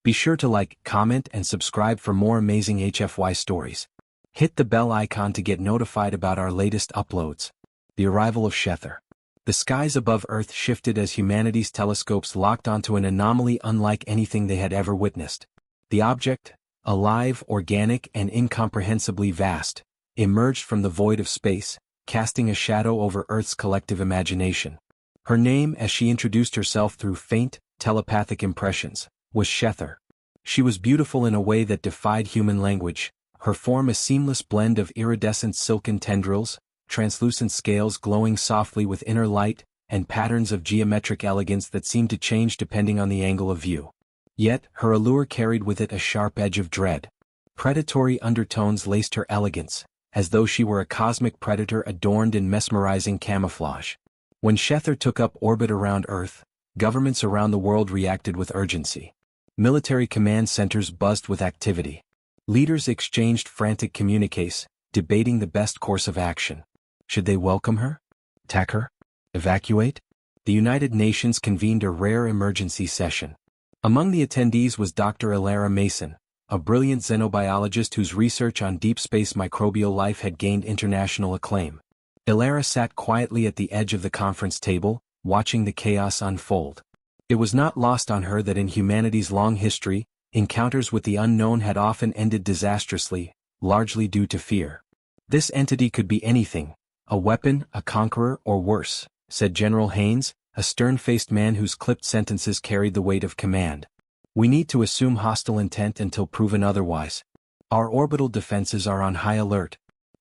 Be sure to like, comment, and subscribe for more amazing HFY stories. Hit the bell icon to get notified about our latest uploads. The arrival of Shether. The skies above Earth shifted as humanity's telescopes locked onto an anomaly unlike anything they had ever witnessed. The object, alive, organic, and incomprehensibly vast, emerged from the void of space, casting a shadow over Earth's collective imagination. Her name, as she introduced herself through faint, telepathic impressions, was Shether. She was beautiful in a way that defied human language, her form a seamless blend of iridescent silken tendrils, translucent scales glowing softly with inner light, and patterns of geometric elegance that seemed to change depending on the angle of view. Yet, her allure carried with it a sharp edge of dread. Predatory undertones laced her elegance, as though she were a cosmic predator adorned in mesmerizing camouflage. When Shether took up orbit around Earth, governments around the world reacted with urgency. Military command centers buzzed with activity. Leaders exchanged frantic communiques, debating the best course of action. Should they welcome her? Attack her? Evacuate? The United Nations convened a rare emergency session. Among the attendees was Dr. Elara Mason, a brilliant xenobiologist whose research on deep space microbial life had gained international acclaim. Elara sat quietly at the edge of the conference table, watching the chaos unfold. It was not lost on her that in humanity's long history, encounters with the unknown had often ended disastrously, largely due to fear. This entity could be anything, a weapon, a conqueror, or worse, said General Haynes, a stern-faced man whose clipped sentences carried the weight of command. We need to assume hostile intent until proven otherwise. Our orbital defenses are on high alert.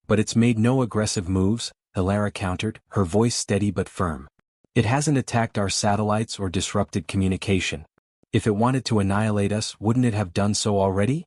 But it's made no aggressive moves, Elara countered, her voice steady but firm. It hasn't attacked our satellites or disrupted communication. If it wanted to annihilate us, wouldn't it have done so already?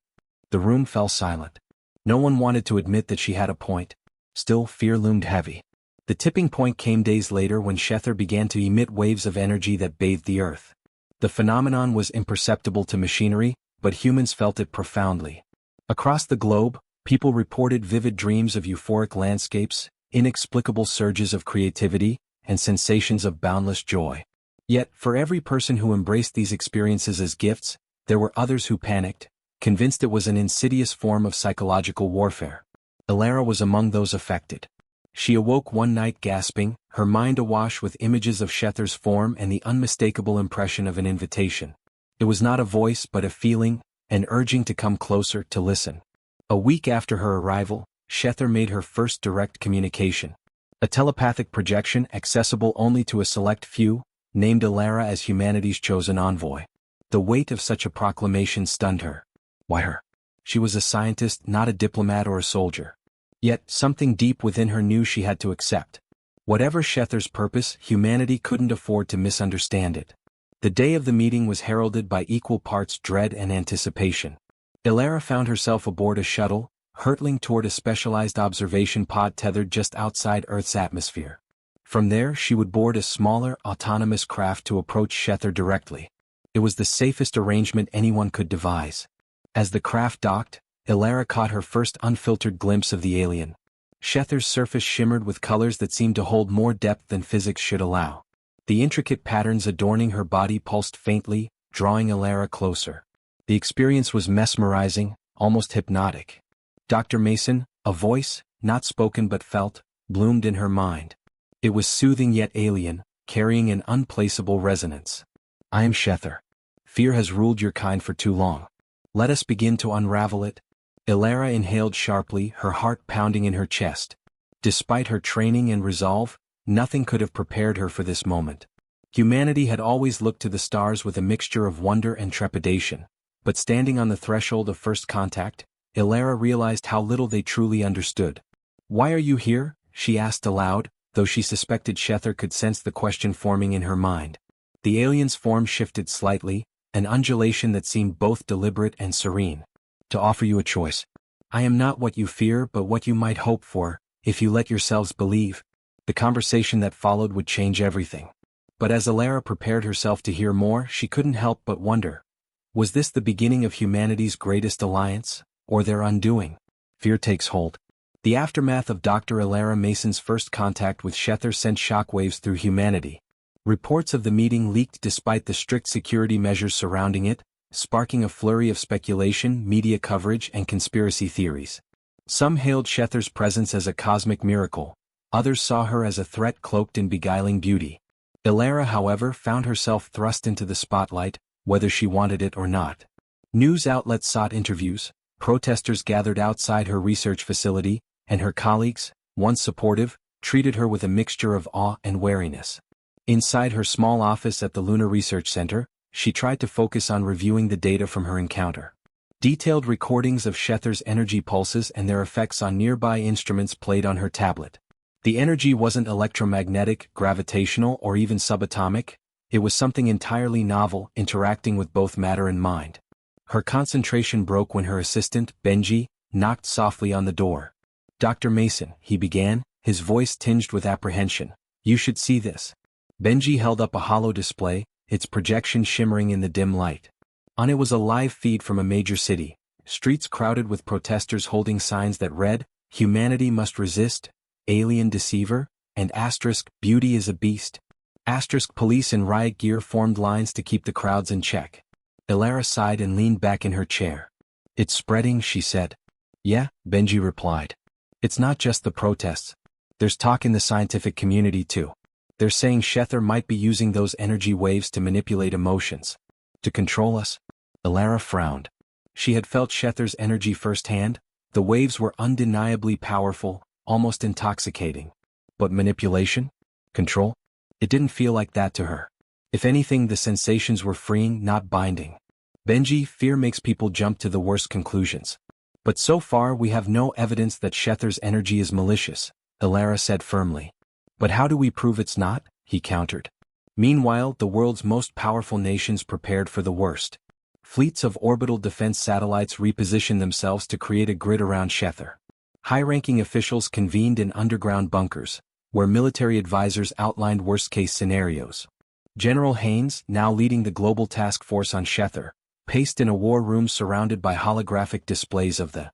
The room fell silent. No one wanted to admit that she had a point. Still, fear loomed heavy. The tipping point came days later when Shether began to emit waves of energy that bathed the Earth. The phenomenon was imperceptible to machinery, but humans felt it profoundly. Across the globe, people reported vivid dreams of euphoric landscapes, inexplicable surges of creativity, and sensations of boundless joy. Yet, for every person who embraced these experiences as gifts, there were others who panicked, convinced it was an insidious form of psychological warfare. Elara was among those affected. She awoke one night gasping, her mind awash with images of Shether's form and the unmistakable impression of an invitation. It was not a voice but a feeling, an urging to come closer, to listen. A week after her arrival, Shether made her first direct communication. A telepathic projection accessible only to a select few, named Elara as humanity's chosen envoy. The weight of such a proclamation stunned her. Why her? She was a scientist, not a diplomat or a soldier. Yet, something deep within her knew she had to accept. Whatever Shether's purpose, humanity couldn't afford to misunderstand it. The day of the meeting was heralded by equal parts dread and anticipation. Elara found herself aboard a shuttle, hurtling toward a specialized observation pod tethered just outside Earth's atmosphere. From there, she would board a smaller, autonomous craft to approach Shether directly. It was the safest arrangement anyone could devise. As the craft docked, Elara caught her first unfiltered glimpse of the alien. Shether's surface shimmered with colors that seemed to hold more depth than physics should allow. The intricate patterns adorning her body pulsed faintly, drawing Elara closer. The experience was mesmerizing, almost hypnotic. Dr. Mason, a voice, not spoken but felt, bloomed in her mind. It was soothing yet alien, carrying an unplaceable resonance. I am Shether. Fear has ruled your kind for too long. Let us begin to unravel it. Elara inhaled sharply, her heart pounding in her chest. Despite her training and resolve, nothing could have prepared her for this moment. Humanity had always looked to the stars with a mixture of wonder and trepidation, but standing on the threshold of first contact, Elara realized how little they truly understood. Why are you here? She asked aloud, though she suspected Shether could sense the question forming in her mind. The alien's form shifted slightly, an undulation that seemed both deliberate and serene. To offer you a choice. I am not what you fear but what you might hope for, if you let yourselves believe. The conversation that followed would change everything. But as Elara prepared herself to hear more, she couldn't help but wonder. Was this the beginning of humanity's greatest alliance, or their undoing? Fear takes hold. The aftermath of Dr. Elara Mason's first contact with Shether sent shockwaves through humanity. Reports of the meeting leaked despite the strict security measures surrounding it, sparking a flurry of speculation, media coverage, and conspiracy theories. Some hailed Shether's presence as a cosmic miracle, others saw her as a threat cloaked in beguiling beauty. Ilara, however, found herself thrust into the spotlight, whether she wanted it or not. News outlets sought interviews, protesters gathered outside her research facility, and her colleagues, once supportive, treated her with a mixture of awe and wariness. Inside her small office at the Lunar Research Center, she tried to focus on reviewing the data from her encounter. Detailed recordings of Shether's energy pulses and their effects on nearby instruments played on her tablet. The energy wasn't electromagnetic, gravitational, or even subatomic. It was something entirely novel, interacting with both matter and mind. Her concentration broke when her assistant, Benji, knocked softly on the door. "Dr. Mason," he began, his voice tinged with apprehension. "You should see this." Benji held up a hollow display, its projection shimmering in the dim light. On it was a live feed from a major city, streets crowded with protesters holding signs that read, "Humanity must resist," "Alien Deceiver," and "Beauty is a beast." Police in riot gear formed lines to keep the crowds in check. Ilara sighed and leaned back in her chair. "It's spreading," she said. "Yeah," Benji replied. "It's not just the protests. There's talk in the scientific community too. They're saying Shether might be using those energy waves to manipulate emotions. To control us." Ilara frowned. She had felt Shether's energy firsthand. The waves were undeniably powerful, almost intoxicating. But manipulation? Control? It didn't feel like that to her. If anything, the sensations were freeing, not binding. "Benji, fear makes people jump to the worst conclusions. But so far we have no evidence that Shether's energy is malicious," Ilara said firmly. "But how do we prove it's not?" he countered. Meanwhile, the world's most powerful nations prepared for the worst. Fleets of orbital defense satellites repositioned themselves to create a grid around Shether. High-ranking officials convened in underground bunkers, where military advisors outlined worst-case scenarios. General Haynes, now leading the global task force on Shether, paced in a war room surrounded by holographic displays of the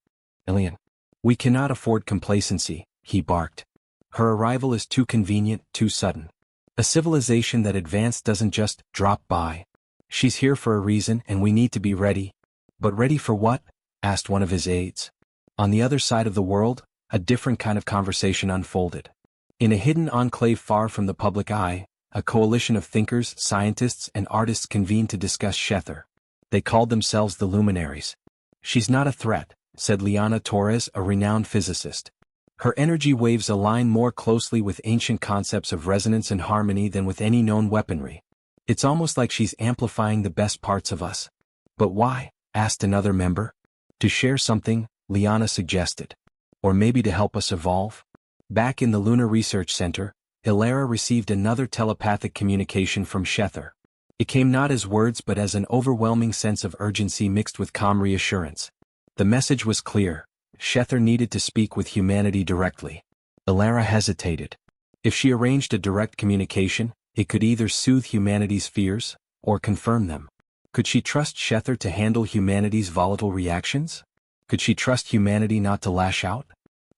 alien. "We cannot afford complacency," he barked. "Her arrival is too convenient, too sudden. A civilization that advanced doesn't just drop by. She's here for a reason and we need to be ready." "But ready for what?" asked one of his aides. On the other side of the world, a different kind of conversation unfolded. In a hidden enclave far from the public eye, a coalition of thinkers, scientists, and artists convened to discuss Shether. They called themselves the Luminaries. "She's not a threat," said Liana Torres, a renowned physicist. "Her energy waves align more closely with ancient concepts of resonance and harmony than with any known weaponry. It's almost like she's amplifying the best parts of us." "But why?" asked another member. "To share something," Liana suggested. "Or maybe to help us evolve?" Back in the Lunar Research Center, Ilara received another telepathic communication from Shether. It came not as words but as an overwhelming sense of urgency mixed with calm reassurance. The message was clear. Shether needed to speak with humanity directly. Ilara hesitated. If she arranged a direct communication, it could either soothe humanity's fears, or confirm them. Could she trust Shether to handle humanity's volatile reactions? Could she trust humanity not to lash out?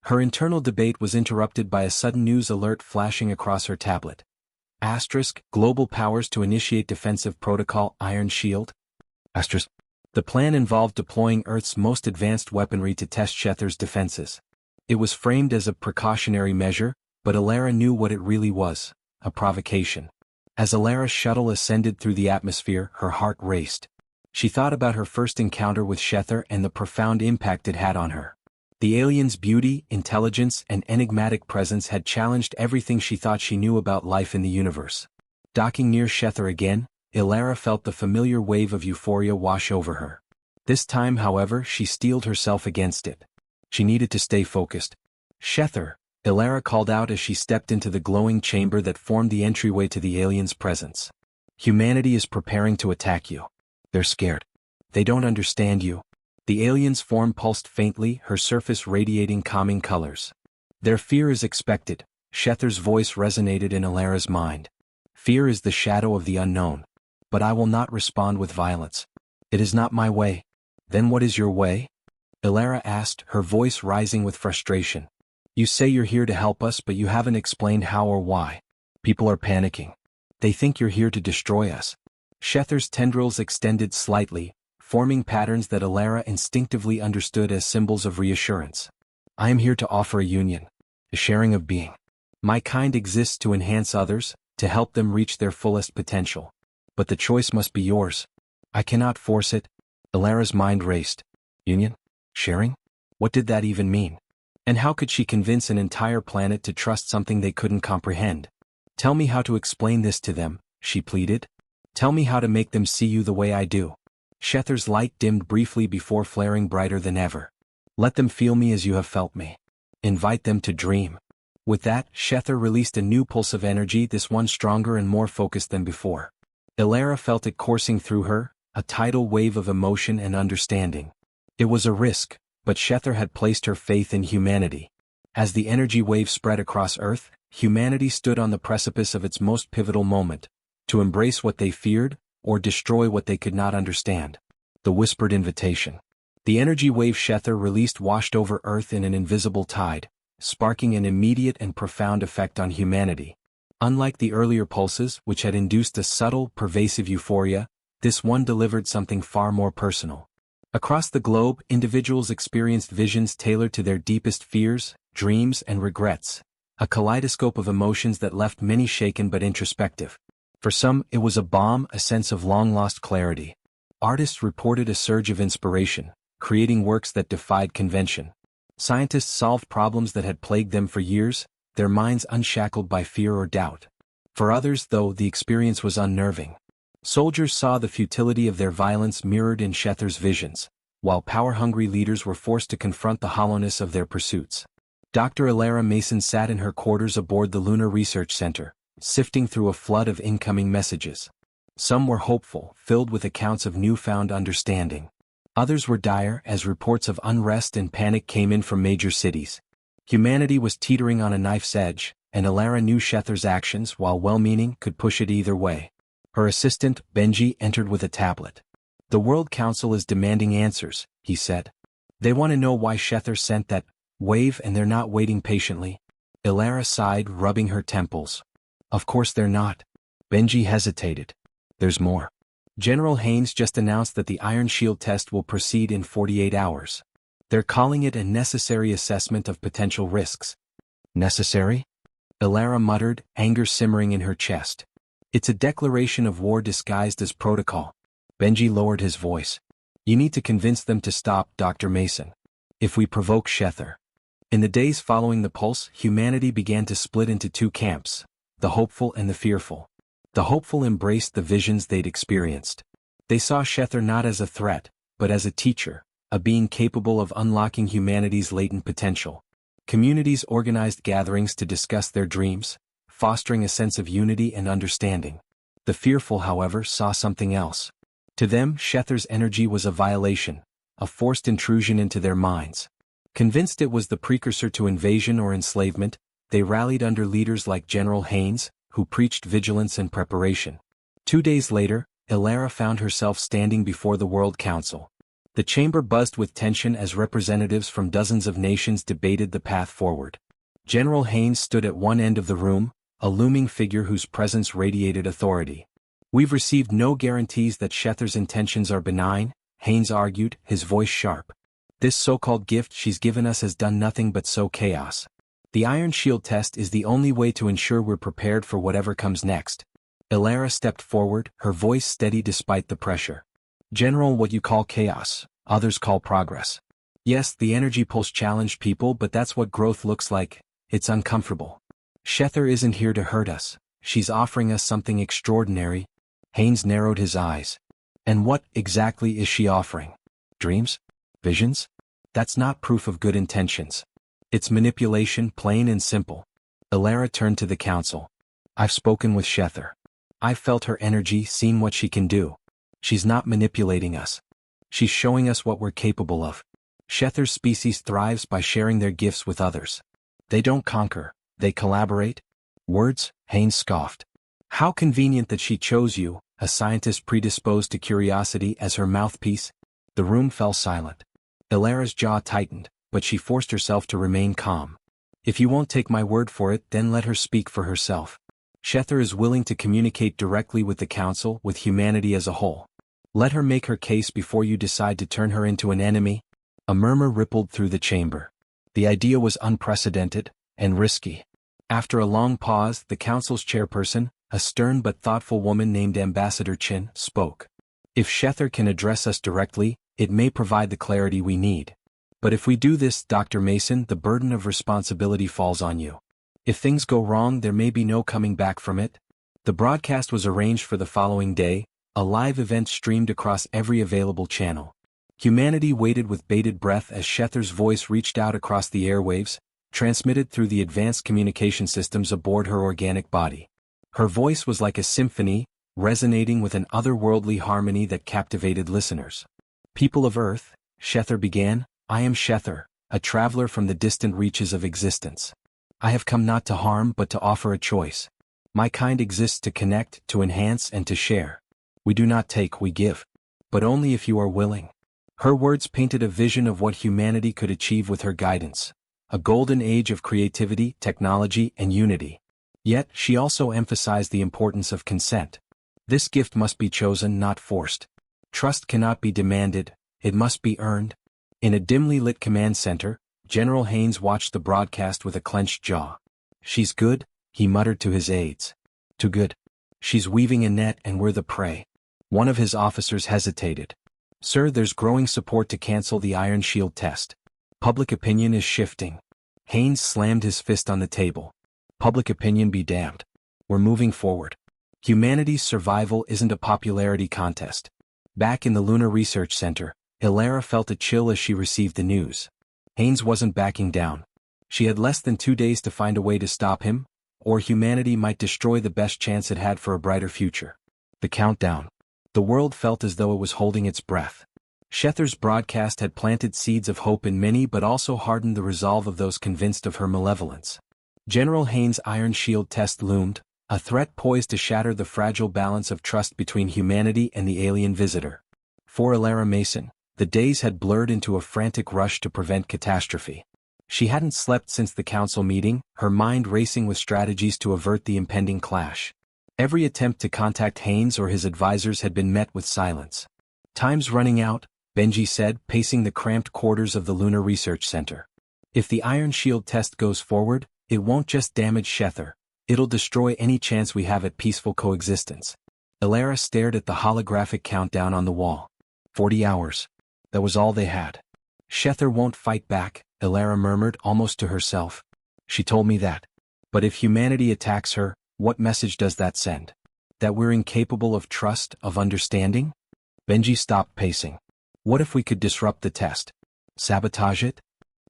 Her internal debate was interrupted by a sudden news alert flashing across her tablet. Global powers to initiate defensive protocol Iron Shield. The plan involved deploying Earth's most advanced weaponry to test Shether's defenses. It was framed as a precautionary measure, but Ilara knew what it really was, a provocation. As Ilara's shuttle ascended through the atmosphere, her heart raced. She thought about her first encounter with Shether and the profound impact it had on her. The alien's beauty, intelligence, and enigmatic presence had challenged everything she thought she knew about life in the universe. Docking near Shether again, Ilara felt the familiar wave of euphoria wash over her. This time, however, she steeled herself against it. She needed to stay focused. "Shether," Ilara called out as she stepped into the glowing chamber that formed the entryway to the alien's presence. "Humanity is preparing to attack you. They're scared. They don't understand you." The alien's form pulsed faintly, her surface radiating calming colors. "Their fear is expected," Shether's voice resonated in Ilara's mind. "Fear is the shadow of the unknown. But I will not respond with violence. It is not my way." "Then what is your way?" Ilara asked, her voice rising with frustration. "You say you're here to help us, but you haven't explained how or why. People are panicking. They think you're here to destroy us." Shether's tendrils extended slightly, forming patterns that Alara instinctively understood as symbols of reassurance. I am here to offer a union, a sharing of being. My kind exists to enhance others, to help them reach their fullest potential. But the choice must be yours. I cannot force it. Alara's mind raced. Union? Sharing? What did that even mean? And how could she convince an entire planet to trust something they couldn't comprehend? Tell me how to explain this to them, she pleaded. Tell me how to make them see you the way I do. Shethar's light dimmed briefly before flaring brighter than ever. Let them feel me as you have felt me. Invite them to dream. With that, Shethar released a new pulse of energy, this one stronger and more focused than before. Alara felt it coursing through her, a tidal wave of emotion and understanding. It was a risk, but Shethar had placed her faith in humanity. As the energy wave spread across Earth, humanity stood on the precipice of its most pivotal moment, to embrace what they feared, or destroy what they could not understand. The whispered invitation. The energy wave Shethar released washed over Earth in an invisible tide, sparking an immediate and profound effect on humanity. Unlike the earlier pulses, which had induced a subtle, pervasive euphoria, this one delivered something far more personal. Across the globe, individuals experienced visions tailored to their deepest fears, dreams, and regrets, a kaleidoscope of emotions that left many shaken but introspective. For some, it was a balm, a sense of long-lost clarity. Artists reported a surge of inspiration, creating works that defied convention. Scientists solved problems that had plagued them for years, their minds unshackled by fear or doubt. For others, though, the experience was unnerving. Soldiers saw the futility of their violence mirrored in Shethar's visions, while power-hungry leaders were forced to confront the hollowness of their pursuits. Dr. Alara Mason sat in her quarters aboard the Lunar Research Center, sifting through a flood of incoming messages. Some were hopeful, filled with accounts of newfound understanding. Others were dire, as reports of unrest and panic came in from major cities. Humanity was teetering on a knife's edge, and Alara knew Shethar's actions, while well-meaning, could push it either way. Her assistant, Benji, entered with a tablet. The World Council is demanding answers, he said. They want to know why Shethar sent that wave, and they're not waiting patiently. Alara sighed, rubbing her temples. Of course they're not. Benji hesitated. There's more. General Haynes just announced that the Iron Shield test will proceed in 48 hours. They're calling it a necessary assessment of potential risks. Necessary? Alara muttered, anger simmering in her chest. It's a declaration of war disguised as protocol. Benji lowered his voice. You need to convince them to stop, Dr. Mason. If we provoke Shethar. In the days following the pulse, humanity began to split into two camps, the hopeful and the fearful. The hopeful embraced the visions they'd experienced. They saw Shethar not as a threat, but as a teacher, a being capable of unlocking humanity's latent potential. Communities organized gatherings to discuss their dreams, fostering a sense of unity and understanding. The fearful, however, saw something else. To them, Shethar's energy was a violation, a forced intrusion into their minds. Convinced it was the precursor to invasion or enslavement, they rallied under leaders like General Haynes, who preached vigilance and preparation. 2 days later, Alara found herself standing before the World Council. The chamber buzzed with tension as representatives from dozens of nations debated the path forward. General Haynes stood at one end of the room, a looming figure whose presence radiated authority. We've received no guarantees that Shethar's intentions are benign, Haynes argued, his voice sharp. This so-called gift she's given us has done nothing but sow chaos. The Iron Shield test is the only way to ensure we're prepared for whatever comes next. Alara stepped forward, her voice steady despite the pressure. General, what you call chaos, others call progress. Yes, the energy pulse challenged people, but that's what growth looks like. It's uncomfortable. Shethar isn't here to hurt us. She's offering us something extraordinary. Haynes narrowed his eyes. And what, exactly, is she offering? Dreams? Visions? That's not proof of good intentions. It's manipulation, plain and simple. Alara turned to the council. I've spoken with Shethar. I've felt her energy, seen what she can do. She's not manipulating us. She's showing us what we're capable of. Shethar's species thrives by sharing their gifts with others. They don't conquer, they collaborate. Words? Haynes scoffed. How convenient that she chose you, a scientist predisposed to curiosity, as her mouthpiece. The room fell silent. Alara's jaw tightened, but she forced herself to remain calm. If you won't take my word for it, then let her speak for herself. Shethar is willing to communicate directly with the council, with humanity as a whole. Let her make her case before you decide to turn her into an enemy. A murmur rippled through the chamber. The idea was unprecedented and risky. After a long pause, the council's chairperson, a stern but thoughtful woman named Ambassador Chin, spoke. If Shether can address us directly, it may provide the clarity we need. But if we do this, Dr. Mason, the burden of responsibility falls on you. If things go wrong, there may be no coming back from it. The broadcast was arranged for the following day, a live event streamed across every available channel. Humanity waited with bated breath as Shether's voice reached out across the airwaves, transmitted through the advanced communication systems aboard her organic body. Her voice was like a symphony, resonating with an otherworldly harmony that captivated listeners. People of Earth, Shether began, I am Shether, a traveler from the distant reaches of existence. I have come not to harm but to offer a choice. My kind exists to connect, to enhance, and to share. We do not take, we give. But only if you are willing. Her words painted a vision of what humanity could achieve with her guidance. A golden age of creativity, technology, and unity. Yet, she also emphasized the importance of consent. This gift must be chosen, not forced. Trust cannot be demanded, it must be earned. In a dimly lit command center, General Haynes watched the broadcast with a clenched jaw. She's good, he muttered to his aides. Too good. She's weaving a net and we're the prey. One of his officers hesitated. Sir, there's growing support to cancel the Iron Shield test. Public opinion is shifting. Haynes slammed his fist on the table. Public opinion be damned. We're moving forward. Humanity's survival isn't a popularity contest. Back in the Lunar Research Center, Ilara felt a chill as she received the news. Haynes wasn't backing down. She had less than 2 days to find a way to stop him, or humanity might destroy the best chance it had for a brighter future. The countdown. The world felt as though it was holding its breath. Shether's broadcast had planted seeds of hope in many but also hardened the resolve of those convinced of her malevolence. General Haynes' Iron Shield test loomed, a threat poised to shatter the fragile balance of trust between humanity and the alien visitor. For Ilara Mason, the days had blurred into a frantic rush to prevent catastrophe. She hadn't slept since the council meeting, her mind racing with strategies to avert the impending clash. Every attempt to contact Haynes or his advisors had been met with silence. Time's running out, Benji said, pacing the cramped quarters of the Lunar Research Center. If the Iron Shield test goes forward, it won't just damage Shether, it'll destroy any chance we have at peaceful coexistence. Ilara stared at the holographic countdown on the wall. 40 hours. That was all they had. Shether won't fight back, Ilara murmured almost to herself. She told me that. But if humanity attacks her, what message does that send? That we're incapable of trust, of understanding? Benji stopped pacing. What if we could disrupt the test? Sabotage it?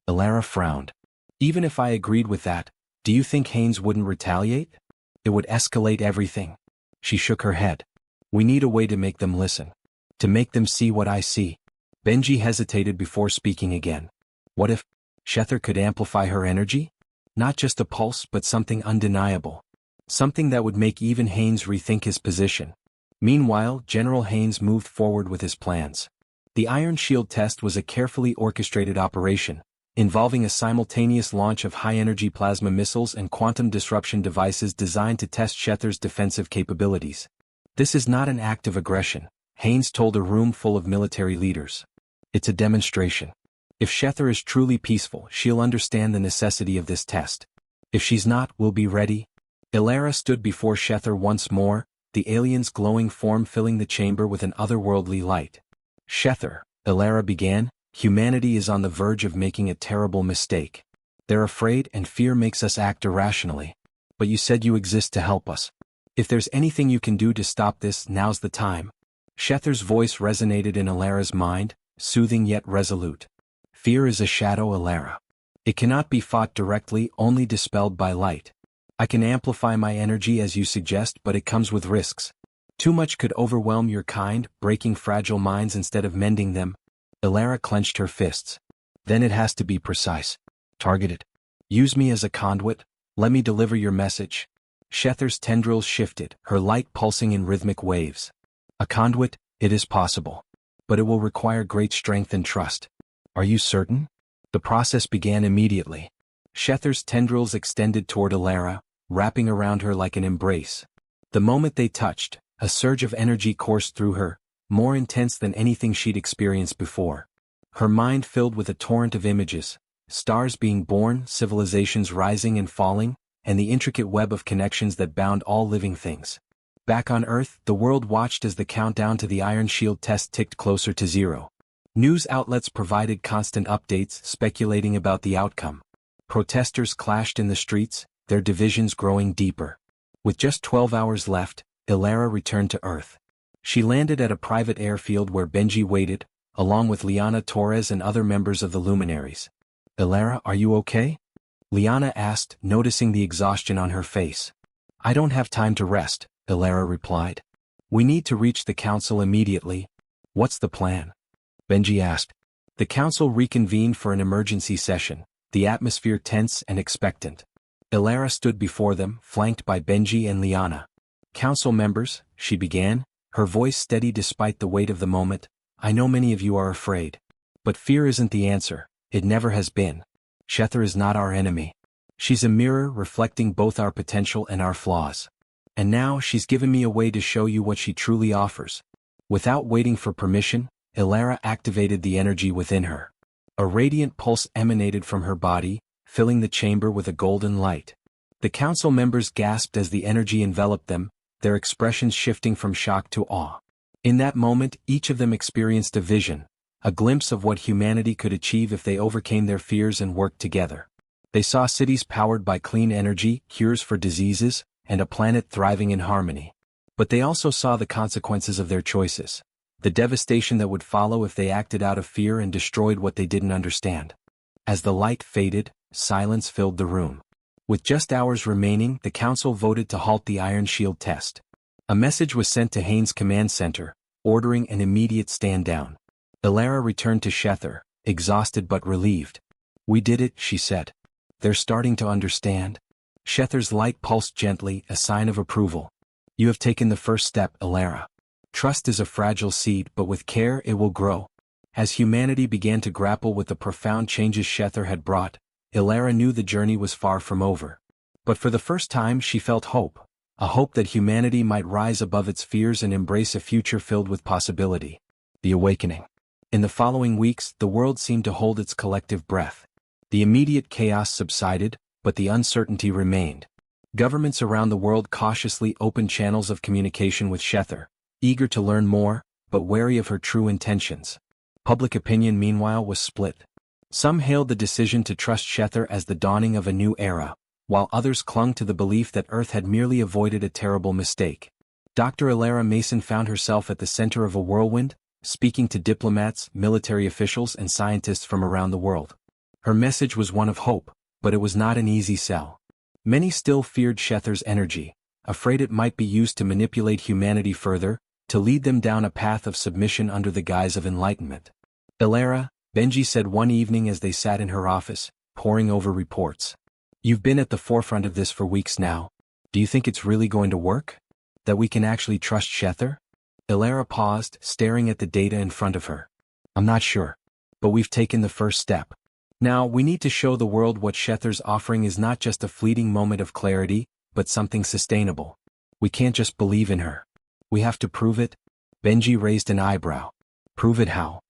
Ilara frowned. Even if I agreed with that, do you think Haynes wouldn't retaliate? It would escalate everything. She shook her head. We need a way to make them listen. To make them see what I see. Benji hesitated before speaking again. What if Shether could amplify her energy? Not just a pulse but something undeniable. Something that would make even Haynes rethink his position. Meanwhile, General Haynes moved forward with his plans. The Iron Shield test was a carefully orchestrated operation, involving a simultaneous launch of high-energy plasma missiles and quantum disruption devices designed to test Shether's defensive capabilities. This is not an act of aggression, Haynes told a room full of military leaders. It's a demonstration. If Shether is truly peaceful, she'll understand the necessity of this test. If she's not, we'll be ready. Ilara stood before Shether once more, the alien's glowing form filling the chamber with an otherworldly light. Shether, Ilara began, humanity is on the verge of making a terrible mistake. They're afraid and fear makes us act irrationally. But you said you exist to help us. If there's anything you can do to stop this, now's the time. Shether's voice resonated in Ilara's mind, soothing yet resolute. Fear is a shadow, Ilara. It cannot be fought directly, only dispelled by light. I can amplify my energy as you suggest, but it comes with risks. Too much could overwhelm your kind, breaking fragile minds instead of mending them. Ilara clenched her fists. Then it has to be precise. Targeted. Use me as a conduit, let me deliver your message. Shether's tendrils shifted, her light pulsing in rhythmic waves. A conduit, it is possible. But it will require great strength and trust. Are you certain? The process began immediately. Shether's tendrils extended toward Ilara, wrapping around her like an embrace. The moment they touched, a surge of energy coursed through her, more intense than anything she'd experienced before. Her mind filled with a torrent of images, stars being born, civilizations rising and falling, and the intricate web of connections that bound all living things. Back on Earth, the world watched as the countdown to the Iron Shield test ticked closer to zero. News outlets provided constant updates, speculating about the outcome. Protesters clashed in the streets, their divisions growing deeper. With just 12 hours left, Ilara returned to Earth. She landed at a private airfield where Benji waited, along with Liana Torres and other members of the Luminaries. "Ilara, are you okay?" Liana asked, noticing the exhaustion on her face. "I don't have time to rest," Ilara replied. "We need to reach the council immediately." "What's the plan?" Benji asked. The council reconvened for an emergency session, the atmosphere tense and expectant. Ilara stood before them, flanked by Benji and Liana. "Council members," she began, her voice steady despite the weight of the moment, "I know many of you are afraid. But fear isn't the answer, it never has been. Shether is not our enemy. She's a mirror reflecting both our potential and our flaws. And now she's given me a way to show you what she truly offers." Without waiting for permission, Ilara activated the energy within her. A radiant pulse emanated from her body, filling the chamber with a golden light. The council members gasped as the energy enveloped them, their expressions shifting from shock to awe. In that moment, each of them experienced a vision, a glimpse of what humanity could achieve if they overcame their fears and worked together. They saw cities powered by clean energy, cures for diseases, and a planet thriving in harmony. But they also saw the consequences of their choices, the devastation that would follow if they acted out of fear and destroyed what they didn't understand. As the light faded, silence filled the room. With just hours remaining, the council voted to halt the Iron Shield test. A message was sent to Haynes' command center, ordering an immediate stand-down. Ilara returned to Shether, exhausted but relieved. "We did it," she said. "They're starting to understand." Shether's light pulsed gently, a sign of approval. "You have taken the first step, Ilara. Trust is a fragile seed, but with care it will grow." As humanity began to grapple with the profound changes Shether had brought, Ilara knew the journey was far from over. But for the first time she felt hope, a hope that humanity might rise above its fears and embrace a future filled with possibility. The awakening. In the following weeks, the world seemed to hold its collective breath. The immediate chaos subsided, but the uncertainty remained. Governments around the world cautiously opened channels of communication with Shether, eager to learn more, but wary of her true intentions. Public opinion meanwhile was split. Some hailed the decision to trust Shether as the dawning of a new era, while others clung to the belief that Earth had merely avoided a terrible mistake. Dr. Ilara Mason found herself at the center of a whirlwind, speaking to diplomats, military officials and scientists from around the world. Her message was one of hope, but it was not an easy sell. Many still feared Shether's energy, afraid it might be used to manipulate humanity further, to lead them down a path of submission under the guise of enlightenment. "Ilara," Benji said one evening as they sat in her office, poring over reports. "You've been at the forefront of this for weeks now. Do you think it's really going to work? That we can actually trust Shether?" Ilara paused, staring at the data in front of her. "I'm not sure. But we've taken the first step. Now we need to show the world what Shether's offering is not just a fleeting moment of clarity, but something sustainable. We can't just believe in her. We have to prove it." Benji raised an eyebrow. "Prove it how?"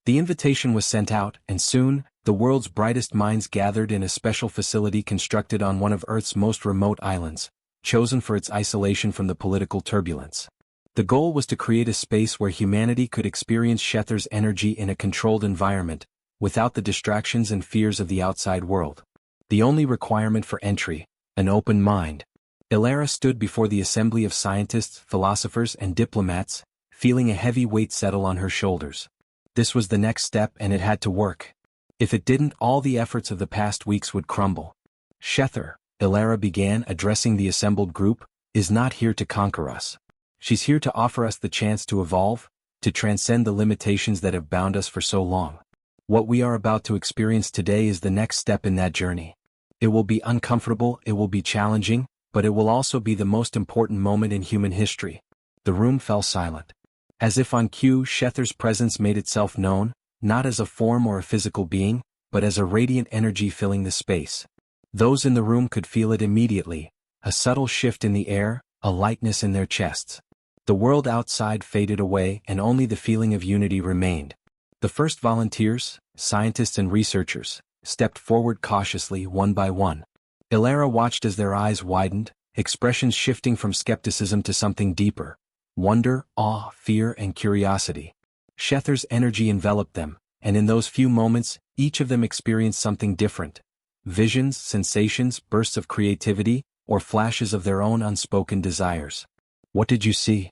The invitation was sent out, and soon, the world's brightest minds gathered in a special facility constructed on one of Earth's most remote islands, chosen for its isolation from the political turbulence. The goal was to create a space where humanity could experience Shether's energy in a controlled environment, without the distractions and fears of the outside world. The only requirement for entry, an open mind. Ilara stood before the assembly of scientists, philosophers and diplomats, feeling a heavy weight settle on her shoulders. This was the next step and it had to work. If it didn't, all the efforts of the past weeks would crumble. "Shether," Ilara began, addressing the assembled group, "is not here to conquer us. She's here to offer us the chance to evolve, to transcend the limitations that have bound us for so long. What we are about to experience today is the next step in that journey. It will be uncomfortable, it will be challenging, but it will also be the most important moment in human history." The room fell silent. As if on cue, Shether's presence made itself known, not as a form or a physical being, but as a radiant energy filling the space. Those in the room could feel it immediately, a subtle shift in the air, a lightness in their chests. The world outside faded away and only the feeling of unity remained. The first volunteers, scientists and researchers, stepped forward cautiously one by one. Ilara watched as their eyes widened, expressions shifting from skepticism to something deeper: wonder, awe, fear, and curiosity. Shether's energy enveloped them, and in those few moments, each of them experienced something different. Visions, sensations, bursts of creativity, or flashes of their own unspoken desires. "What did you see?"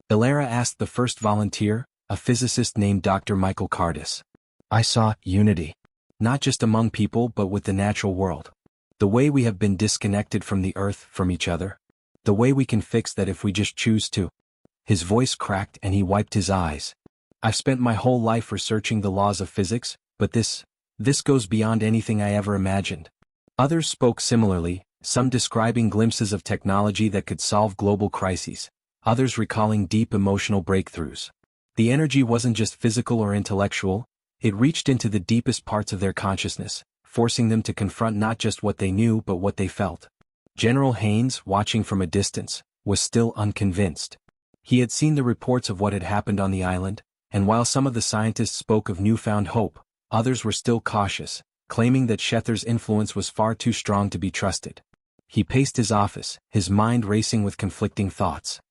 Ilara asked the first volunteer, a physicist named Dr. Michael Cardis. "I saw unity. Not just among people but with the natural world. The way we have been disconnected from the earth, from each other. The way we can fix that if we just choose to." His voice cracked and he wiped his eyes. "I've spent my whole life researching the laws of physics, but this goes beyond anything I ever imagined." Others spoke similarly, some describing glimpses of technology that could solve global crises, others recalling deep emotional breakthroughs. The energy wasn't just physical or intellectual, it reached into the deepest parts of their consciousness, forcing them to confront not just what they knew but what they felt. General Haynes, watching from a distance, was still unconvinced. He had seen the reports of what had happened on the island, and while some of the scientists spoke of newfound hope, others were still cautious, claiming that Shether's influence was far too strong to be trusted. He paced his office, his mind racing with conflicting thoughts.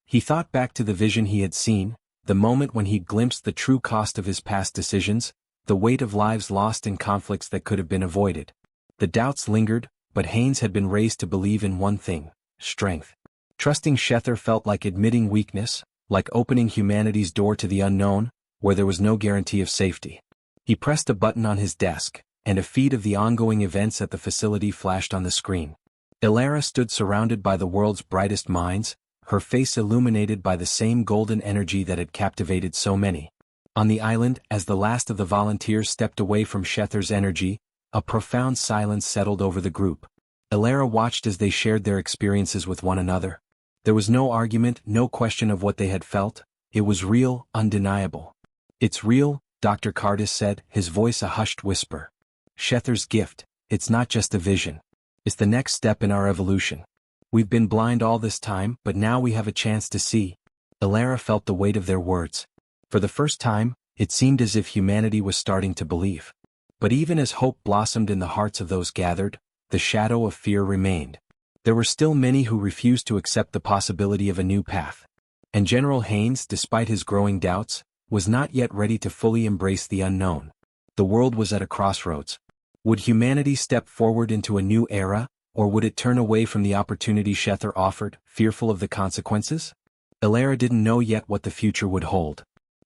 He thought back to the vision he had seen, the moment when he glimpsed the true cost of his past decisions, the weight of lives lost in conflicts that could have been avoided. The doubts lingered, but Haynes had been raised to believe in one thing: strength. Trusting Shether felt like admitting weakness, like opening humanity's door to the unknown, where there was no guarantee of safety. He pressed a button on his desk, and a feed of the ongoing events at the facility flashed on the screen. Ilara stood surrounded by the world's brightest minds, her face illuminated by the same golden energy that had captivated so many. On the island, as the last of the volunteers stepped away from Shether's energy, a profound silence settled over the group. Ilara watched as they shared their experiences with one another. There was no argument, no question of what they had felt. It was real, undeniable. "It's real," Dr. Cardis said, his voice a hushed whisper. "Shether's gift, it's not just a vision. It's the next step in our evolution. We've been blind all this time, but now we have a chance to see." Ilara felt the weight of their words. For the first time, it seemed as if humanity was starting to believe. But even as hope blossomed in the hearts of those gathered, the shadow of fear remained. There were still many who refused to accept the possibility of a new path. And General Haynes, despite his growing doubts, was not yet ready to fully embrace the unknown. The world was at a crossroads. Would humanity step forward into a new era, or would it turn away from the opportunity Shether offered, fearful of the consequences? Ilara didn't know yet what the future would hold.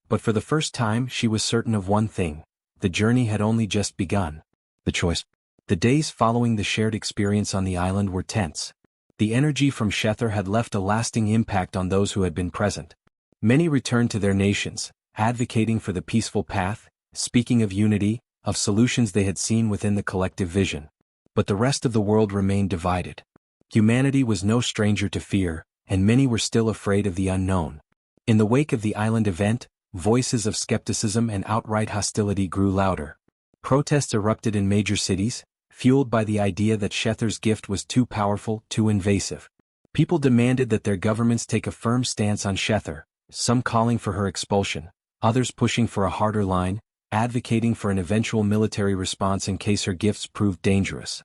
But for the first time she was certain of one thing: the journey had only just begun. The choice. The days following the shared experience on the island were tense. The energy from Shether had left a lasting impact on those who had been present. Many returned to their nations, advocating for the peaceful path, speaking of unity, of solutions they had seen within the collective vision. But the rest of the world remained divided. Humanity was no stranger to fear, and many were still afraid of the unknown. In the wake of the island event, voices of skepticism and outright hostility grew louder. Protests erupted in major cities, fueled by the idea that Shether's gift was too powerful, too invasive. People demanded that their governments take a firm stance on Shether, some calling for her expulsion, others pushing for a harder line, advocating for an eventual military response in case her gifts proved dangerous.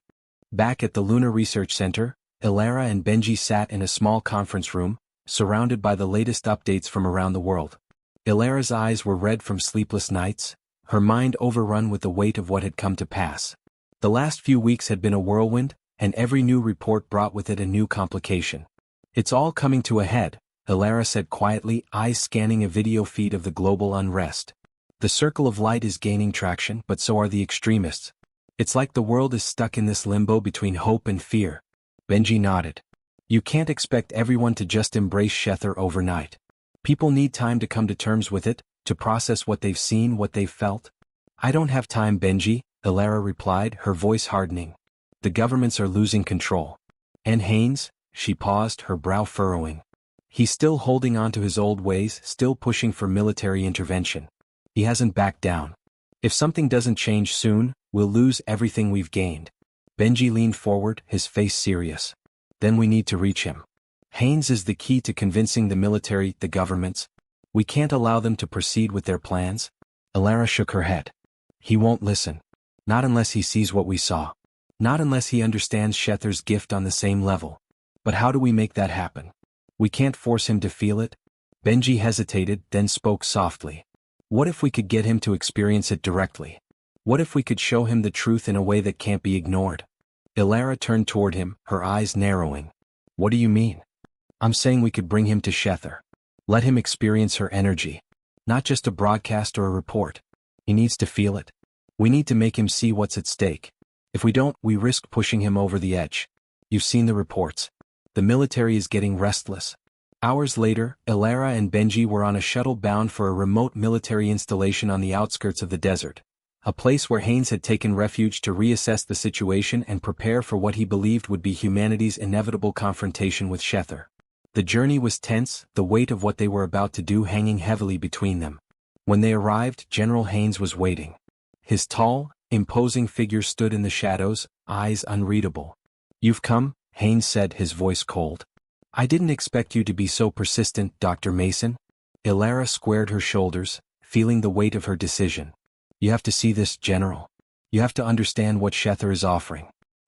Back at the Lunar Research Center, Ilara and Benji sat in a small conference room, surrounded by the latest updates from around the world. Ilara's eyes were red from sleepless nights, her mind overrun with the weight of what had come to pass. The last few weeks had been a whirlwind, and every new report brought with it a new complication. "It's all coming to a head," Ilara said quietly, eyes scanning a video feed of the global unrest. "The circle of light is gaining traction, but so are the extremists. It's like the world is stuck in this limbo between hope and fear." Benji nodded. "You can't expect everyone to just embrace Shether overnight. People need time to come to terms with it, to process what they've seen, what they've felt." "I don't have time, Benji," Ilara replied, her voice hardening. "The governments are losing control." "And Haynes?" She paused, her brow furrowing. "He's still holding on to his old ways, still pushing for military intervention. He hasn't backed down. If something doesn't change soon, we'll lose everything we've gained." Benji leaned forward, his face serious. "Then we need to reach him. Haynes is the key to convincing the military, the governments. We can't allow them to proceed with their plans. Elara shook her head. He won't listen. Not unless he sees what we saw. Not unless he understands Shether's gift on the same level. But how do we make that happen? We can't force him to feel it. Benji hesitated, then spoke softly. What if we could get him to experience it directly? What if we could show him the truth in a way that can't be ignored? Elara turned toward him, her eyes narrowing. What do you mean? I'm saying we could bring him to Shether. Let him experience her energy. Not just a broadcast or a report. He needs to feel it. We need to make him see what's at stake. If we don't, we risk pushing him over the edge. You've seen the reports. The military is getting restless. Hours later, Elara and Benji were on a shuttle bound for a remote military installation on the outskirts of the desert. A place where Haynes had taken refuge to reassess the situation and prepare for what he believed would be humanity's inevitable confrontation with Shether. The journey was tense, the weight of what they were about to do hanging heavily between them. When they arrived, General Haynes was waiting. His tall, imposing figure stood in the shadows, eyes unreadable. You've come, Haynes said, his voice cold. I didn't expect you to be so persistent, Dr. Mason. Elara squared her shoulders, feeling the weight of her decision. You have to see this, General. You have to understand what Shether is offering.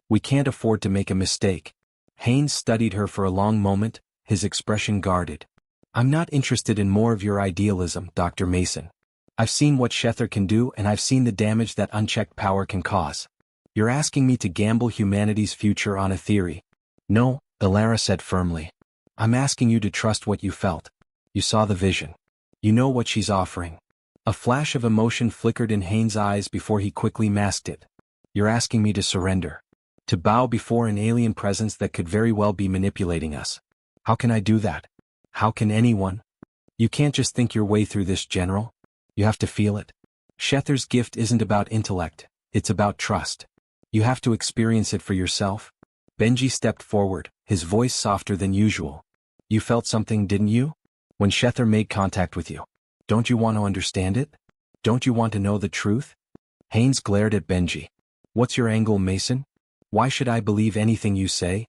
We can't afford to make a mistake. Haynes studied her for a long moment, his expression guarded. I'm not interested in more of your idealism, Dr. Mason. I've seen what Shether can do, and I've seen the damage that unchecked power can cause. You're asking me to gamble humanity's future on a theory. No, Elara said firmly. I'm asking you to trust what you felt. You saw the vision. You know what she's offering. A flash of emotion flickered in Haynes' eyes before he quickly masked it. You're asking me to surrender. To bow before an alien presence that could very well be manipulating us. How can I do that? How can anyone? You can't just think your way through this, General. You have to feel it. Shether's gift isn't about intellect, it's about trust. You have to experience it for yourself. Benji stepped forward, his voice softer than usual. You felt something, didn't you? When Shether made contact with you. Don't you want to understand it? Don't you want to know the truth? Haynes glared at Benji. What's your angle, Mason? Why should I believe anything you say?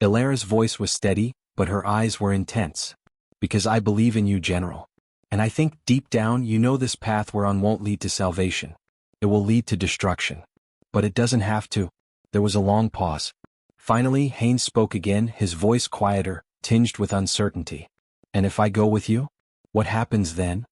Elara's voice was steady, but her eyes were intense. Because I believe in you, General. And I think deep down you know this path we're on won't lead to salvation. It will lead to destruction. But it doesn't have to. There was a long pause. Finally, Haynes spoke again, his voice quieter, tinged with uncertainty. And if I go with you? What happens then?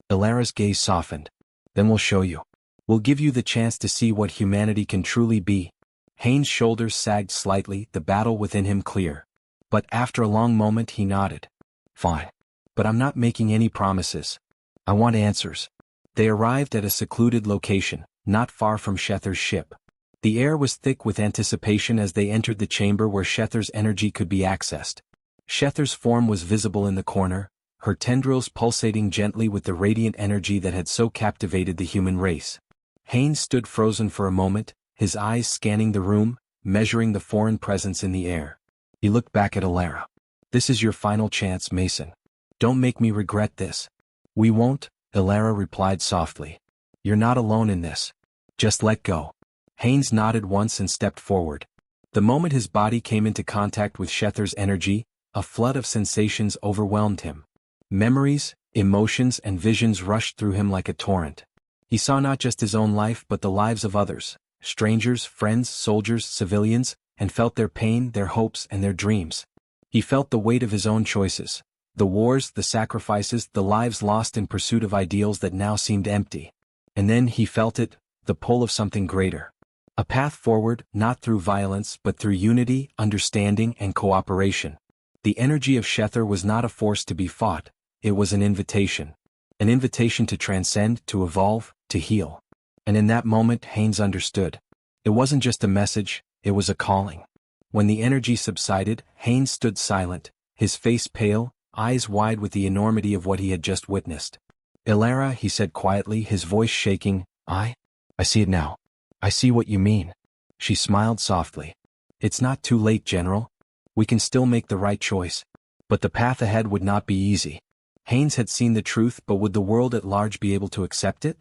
Elara's gaze softened. Then we'll show you. We'll give you the chance to see what humanity can truly be. Haynes' shoulders sagged slightly, the battle within him clear. But after a long moment he nodded. Fine. But I'm not making any promises. I want answers. They arrived at a secluded location, not far from Shether's ship. The air was thick with anticipation as they entered the chamber where Shether's energy could be accessed. Shether's form was visible in the corner, her tendrils pulsating gently with the radiant energy that had so captivated the human race. Haynes stood frozen for a moment, his eyes scanning the room, measuring the foreign presence in the air. He looked back at Elara. This is your final chance, Mason. Don't make me regret this. We won't, Elara replied softly. You're not alone in this. Just let go. Haynes nodded once and stepped forward. The moment his body came into contact with Shether's energy, a flood of sensations overwhelmed him. Memories, emotions, and visions rushed through him like a torrent. He saw not just his own life but the lives of others, strangers, friends, soldiers, civilians, and felt their pain, their hopes, and their dreams. He felt the weight of his own choices, the wars, the sacrifices, the lives lost in pursuit of ideals that now seemed empty. And then he felt it, the pull of something greater. A path forward, not through violence but through unity, understanding, and cooperation. The energy of Shether was not a force to be fought, it was an invitation. An invitation to transcend, to evolve, to heal. And in that moment Haynes understood. It wasn't just a message, it was a calling. When the energy subsided, Haynes stood silent, his face pale, eyes wide with the enormity of what he had just witnessed. Elara, he said quietly, his voice shaking, I see it now. I see what you mean. She smiled softly. It's not too late, General. We can still make the right choice. But the path ahead would not be easy. Haynes had seen the truth, but would the world at large be able to accept it?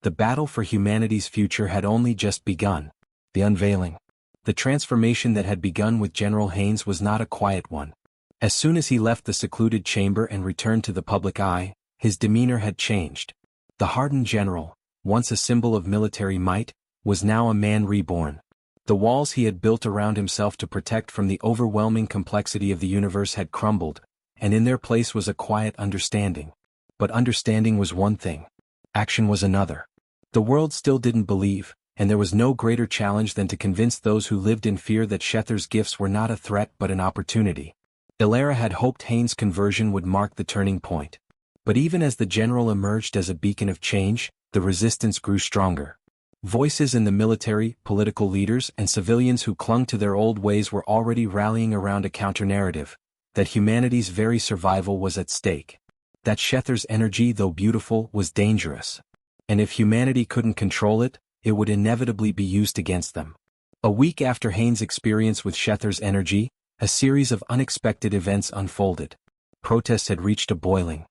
The battle for humanity's future had only just begun. The unveiling. The transformation that had begun with General Haynes was not a quiet one. As soon as he left the secluded chamber and returned to the public eye, his demeanor had changed. The hardened general, once a symbol of military might, was now a man reborn. The walls he had built around himself to protect from the overwhelming complexity of the universe had crumbled, and in their place was a quiet understanding. But understanding was one thing. Action was another. The world still didn't believe, and there was no greater challenge than to convince those who lived in fear that Shether's gifts were not a threat but an opportunity. Ilara had hoped Haynes' conversion would mark the turning point. But even as the general emerged as a beacon of change, the resistance grew stronger. Voices in the military, political leaders, and civilians who clung to their old ways were already rallying around a counter-narrative, that humanity's very survival was at stake. That Shether's energy, though beautiful, was dangerous. And if humanity couldn't control it, it would inevitably be used against them. A week after Haynes' experience with Shether's energy, a series of unexpected events unfolded. Protests had reached a boiling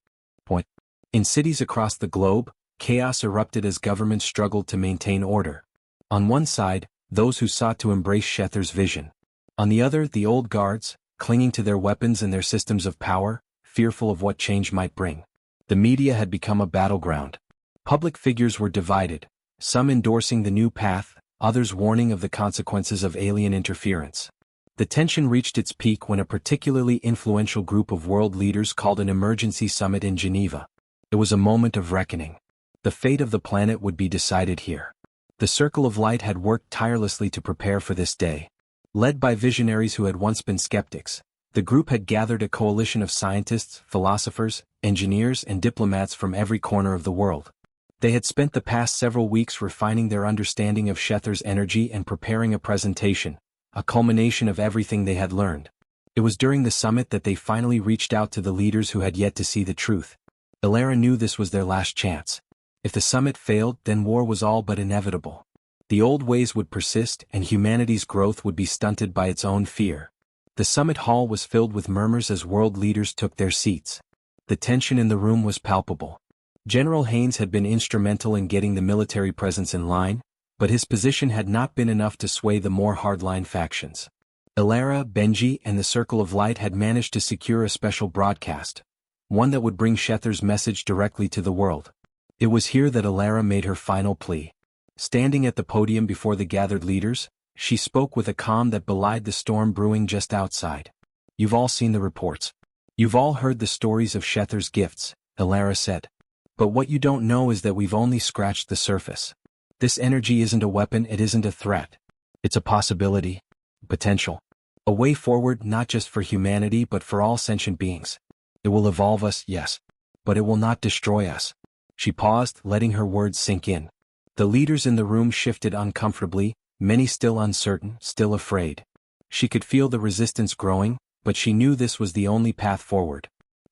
point. In cities across the globe, chaos erupted as governments struggled to maintain order. On one side, those who sought to embrace Shether's vision. On the other, the old guards, clinging to their weapons and their systems of power, fearful of what change might bring. The media had become a battleground. Public figures were divided, some endorsing the new path, others warning of the consequences of alien interference. The tension reached its peak when a particularly influential group of world leaders called an emergency summit in Geneva. It was a moment of reckoning. The fate of the planet would be decided here. The Circle of Light had worked tirelessly to prepare for this day. Led by visionaries who had once been skeptics, the group had gathered a coalition of scientists, philosophers, engineers, and diplomats from every corner of the world. They had spent the past several weeks refining their understanding of Shether's energy and preparing a presentation, a culmination of everything they had learned. It was during the summit that they finally reached out to the leaders who had yet to see the truth. Ilara knew this was their last chance. If the summit failed, then war was all but inevitable. The old ways would persist and humanity's growth would be stunted by its own fear. The summit hall was filled with murmurs as world leaders took their seats. The tension in the room was palpable. General Haynes had been instrumental in getting the military presence in line, but his position had not been enough to sway the more hardline factions. Ilara, Benji, and the Circle of Light had managed to secure a special broadcast, one that would bring Shether's message directly to the world. It was here that Ilara made her final plea. Standing at the podium before the gathered leaders, she spoke with a calm that belied the storm brewing just outside. "You've all seen the reports. You've all heard the stories of Shether's gifts," Ilara said. "But what you don't know is that we've only scratched the surface. This energy isn't a weapon, it isn't a threat. It's a possibility, potential. A way forward not just for humanity but for all sentient beings. It will evolve us, yes. But it will not destroy us." She paused, letting her words sink in. The leaders in the room shifted uncomfortably, many still uncertain, still afraid. She could feel the resistance growing, but she knew this was the only path forward.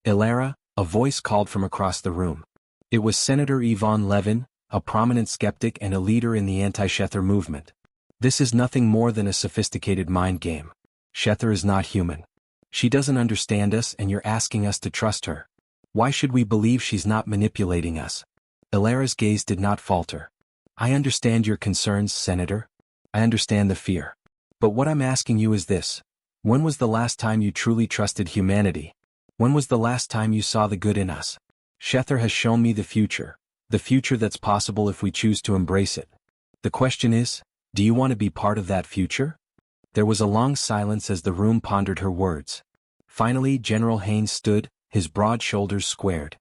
"Ilara," a voice called from across the room. It was Senator Yvonne Levin, a prominent skeptic and a leader in the anti-Shether movement. "This is nothing more than a sophisticated mind game. Shether is not human. She doesn't understand us and you're asking us to trust her. Why should we believe she's not manipulating us?" Ilara's gaze did not falter. "I understand your concerns, Senator. I understand the fear. But what I'm asking you is this. When was the last time you truly trusted humanity? When was the last time you saw the good in us? Shether has shown me the future that's possible if we choose to embrace it. The question is, do you want to be part of that future?" There was a long silence as the room pondered her words. Finally, General Haynes stood, his broad shoulders squared.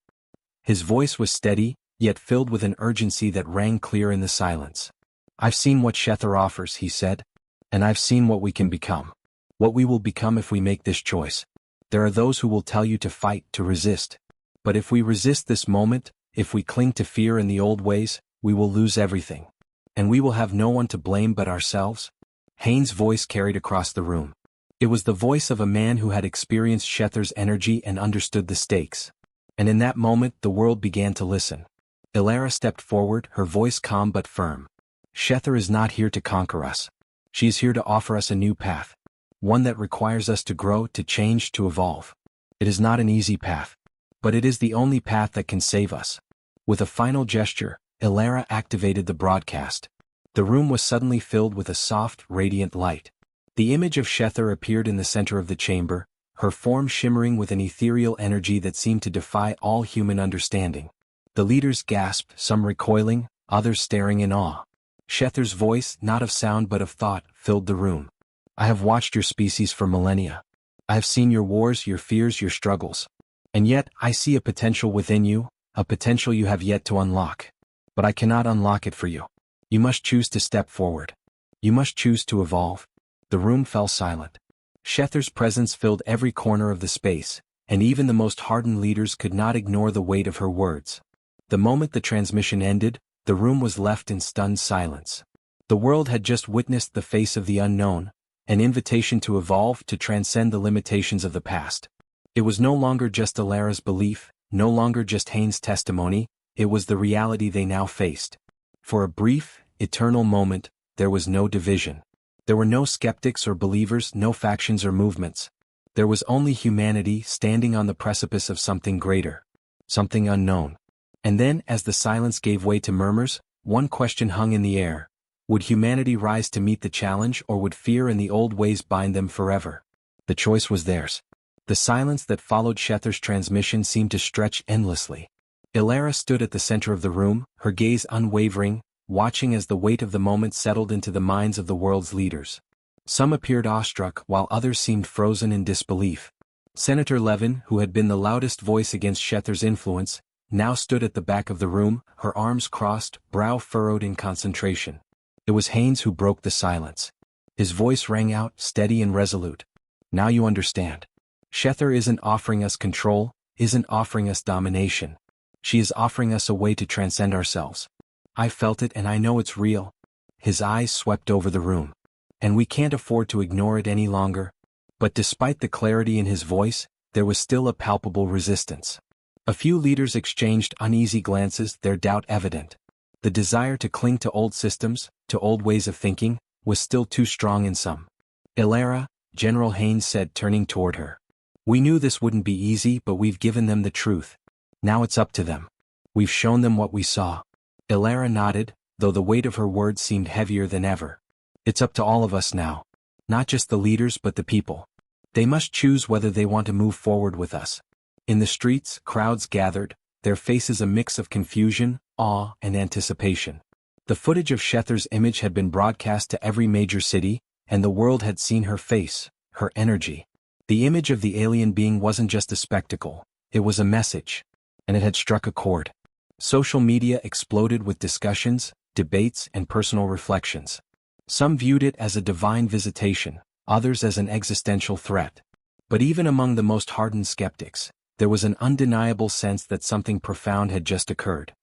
His voice was steady, yet filled with an urgency that rang clear in the silence. "I've seen what Shether offers," he said. "And I've seen what we can become. What we will become if we make this choice. There are those who will tell you to fight, to resist. But if we resist this moment, if we cling to fear and the old ways, we will lose everything. And we will have no one to blame but ourselves." Haynes' voice carried across the room. It was the voice of a man who had experienced Shether's energy and understood the stakes. And in that moment the world began to listen. Ilara stepped forward, her voice calm but firm. "Shether is not here to conquer us. She is here to offer us a new path. One that requires us to grow, to change, to evolve. It is not an easy path. But it is the only path that can save us." With a final gesture, Ilara activated the broadcast. The room was suddenly filled with a soft, radiant light. The image of Shether appeared in the center of the chamber, her form shimmering with an ethereal energy that seemed to defy all human understanding. The leaders gasped, some recoiling, others staring in awe. Shethar's voice, not of sound but of thought, filled the room. I have watched your species for millennia. I have seen your wars, your fears, your struggles. And yet, I see a potential within you, a potential you have yet to unlock. But I cannot unlock it for you. You must choose to step forward. You must choose to evolve. The room fell silent. Shethar's presence filled every corner of the space, and even the most hardened leaders could not ignore the weight of her words. The moment the transmission ended, the room was left in stunned silence. The world had just witnessed the face of the unknown, an invitation to evolve, to transcend the limitations of the past. It was no longer just Alara's belief, no longer just Haynes' testimony, it was the reality they now faced. For a brief, eternal moment, there was no division. There were no skeptics or believers, no factions or movements. There was only humanity standing on the precipice of something greater, something unknown. And then, as the silence gave way to murmurs, one question hung in the air. Would humanity rise to meet the challenge, or would fear and the old ways bind them forever? The choice was theirs. The silence that followed Shethar's transmission seemed to stretch endlessly. Alara stood at the center of the room, her gaze unwavering, watching as the weight of the moment settled into the minds of the world's leaders. Some appeared awestruck, while others seemed frozen in disbelief. Senator Levin, who had been the loudest voice against Shethar's influence, now stood at the back of the room, her arms crossed, brow furrowed in concentration. It was Haynes who broke the silence. His voice rang out, steady and resolute. Now you understand. Shethar isn't offering us control, isn't offering us domination. She is offering us a way to transcend ourselves. I felt it and I know it's real. His eyes swept over the room. And we can't afford to ignore it any longer. But despite the clarity in his voice, there was still a palpable resistance. A few leaders exchanged uneasy glances, their doubt evident. The desire to cling to old systems, to old ways of thinking, was still too strong in some. Alara, General Haynes said, turning toward her. We knew this wouldn't be easy, but we've given them the truth. Now it's up to them. We've shown them what we saw. Alara nodded, though the weight of her words seemed heavier than ever. It's up to all of us now. Not just the leaders but the people. They must choose whether they want to move forward with us. In the streets, crowds gathered, their faces a mix of confusion, awe, and anticipation. The footage of Shethar's image had been broadcast to every major city, and the world had seen her face, her energy. The image of the alien being wasn't just a spectacle, it was a message. And it had struck a chord. Social media exploded with discussions, debates, and personal reflections. Some viewed it as a divine visitation, others as an existential threat. But even among the most hardened skeptics, there was an undeniable sense that something profound had just occurred.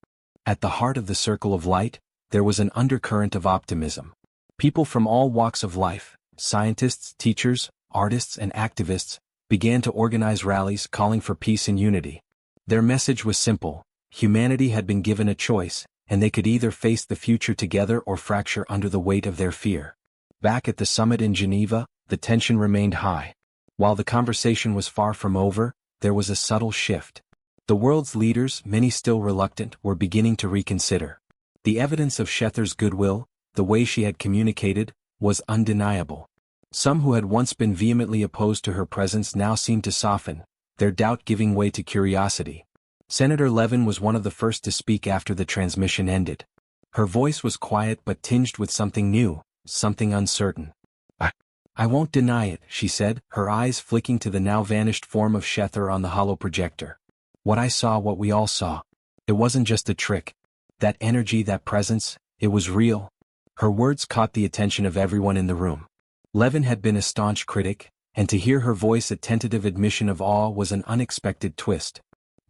At the heart of the circle of light, there was an undercurrent of optimism. People from all walks of life, scientists, teachers, artists, and activists, began to organize rallies calling for peace and unity. Their message was simple: humanity had been given a choice, and they could either face the future together or fracture under the weight of their fear. Back at the summit in Geneva, the tension remained high. While the conversation was far from over, there was a subtle shift. The world's leaders, many still reluctant, were beginning to reconsider. The evidence of Shethar's goodwill, the way she had communicated, was undeniable. Some who had once been vehemently opposed to her presence now seemed to soften, their doubt giving way to curiosity. Senator Levin was one of the first to speak after the transmission ended. Her voice was quiet but tinged with something new, something uncertain. I won't deny it, she said, her eyes flicking to the now vanished form of Shethar on the hollow projector. What I saw, what we all saw. It wasn't just a trick. That energy, that presence, it was real. Her words caught the attention of everyone in the room. Levin had been a staunch critic, and to hear her voice a tentative admission of awe was an unexpected twist.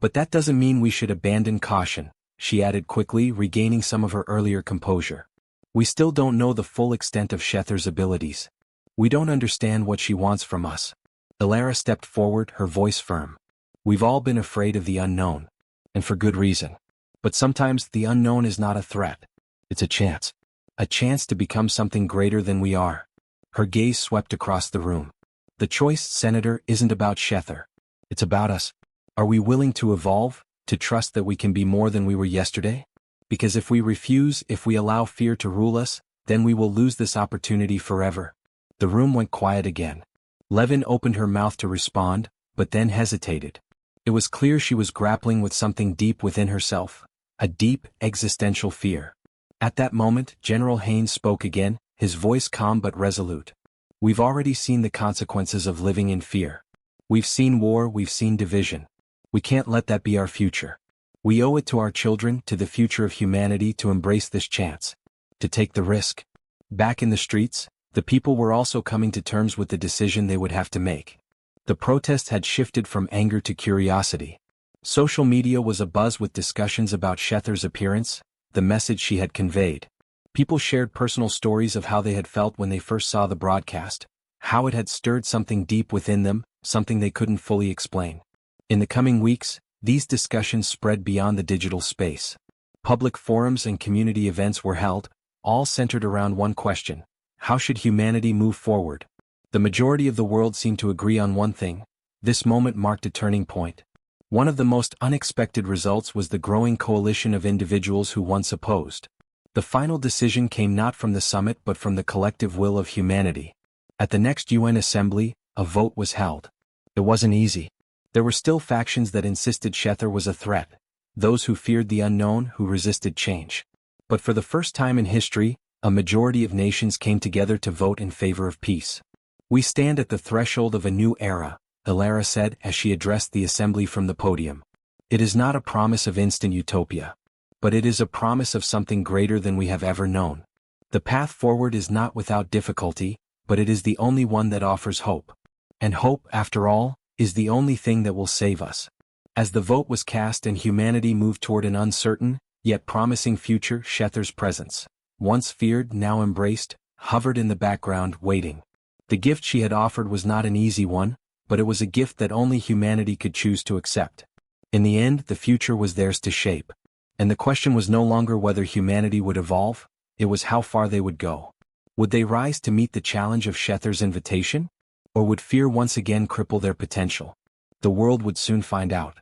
But that doesn't mean we should abandon caution, she added quickly, regaining some of her earlier composure. We still don't know the full extent of Shethar's abilities. We don't understand what she wants from us. Alara stepped forward, her voice firm. We've all been afraid of the unknown. And for good reason. But sometimes the unknown is not a threat. It's a chance. A chance to become something greater than we are. Her gaze swept across the room. The choice, Senator, isn't about Shethar. It's about us. Are we willing to evolve, to trust that we can be more than we were yesterday? Because if we refuse, if we allow fear to rule us, then we will lose this opportunity forever. The room went quiet again. Levin opened her mouth to respond, but then hesitated. It was clear she was grappling with something deep within herself, a deep, existential fear. At that moment, General Haynes spoke again, his voice calm but resolute. We've already seen the consequences of living in fear. We've seen war, we've seen division. We can't let that be our future. We owe it to our children, to the future of humanity, to embrace this chance. To take the risk. Back in the streets, the people were also coming to terms with the decision they would have to make. The protest had shifted from anger to curiosity. Social media was abuzz with discussions about Shether's appearance, the message she had conveyed. People shared personal stories of how they had felt when they first saw the broadcast, how it had stirred something deep within them, something they couldn't fully explain. In the coming weeks, these discussions spread beyond the digital space. Public forums and community events were held, all centered around one question: how should humanity move forward? The majority of the world seemed to agree on one thing: this moment marked a turning point. One of the most unexpected results was the growing coalition of individuals who once opposed. The final decision came not from the summit but from the collective will of humanity. At the next UN Assembly, a vote was held. It wasn't easy. There were still factions that insisted Shether was a threat, those who feared the unknown, who resisted change. But for the first time in history, a majority of nations came together to vote in favor of peace. We stand at the threshold of a new era, Ilara said as she addressed the assembly from the podium. It is not a promise of instant utopia. But it is a promise of something greater than we have ever known. The path forward is not without difficulty, but it is the only one that offers hope. And hope, after all, is the only thing that will save us. As the vote was cast and humanity moved toward an uncertain, yet promising future, Shether's presence, once feared, now embraced, hovered in the background, waiting. The gift she had offered was not an easy one, but it was a gift that only humanity could choose to accept. In the end, the future was theirs to shape. And the question was no longer whether humanity would evolve, it was how far they would go. Would they rise to meet the challenge of Shether's invitation? Or would fear once again cripple their potential? The world would soon find out.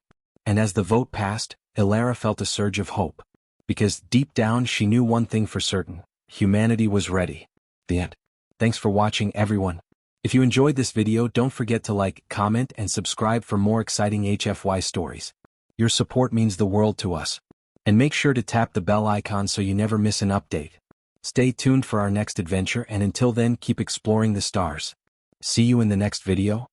And as the vote passed, Ilara felt a surge of hope. Because deep down she knew one thing for certain: humanity was ready. The end. Thanks for watching, everyone. If you enjoyed this video, don't forget to like, comment, and subscribe for more exciting HFY stories. Your support means the world to us. And make sure to tap the bell icon so you never miss an update. Stay tuned for our next adventure, and until then, keep exploring the stars. See you in the next video.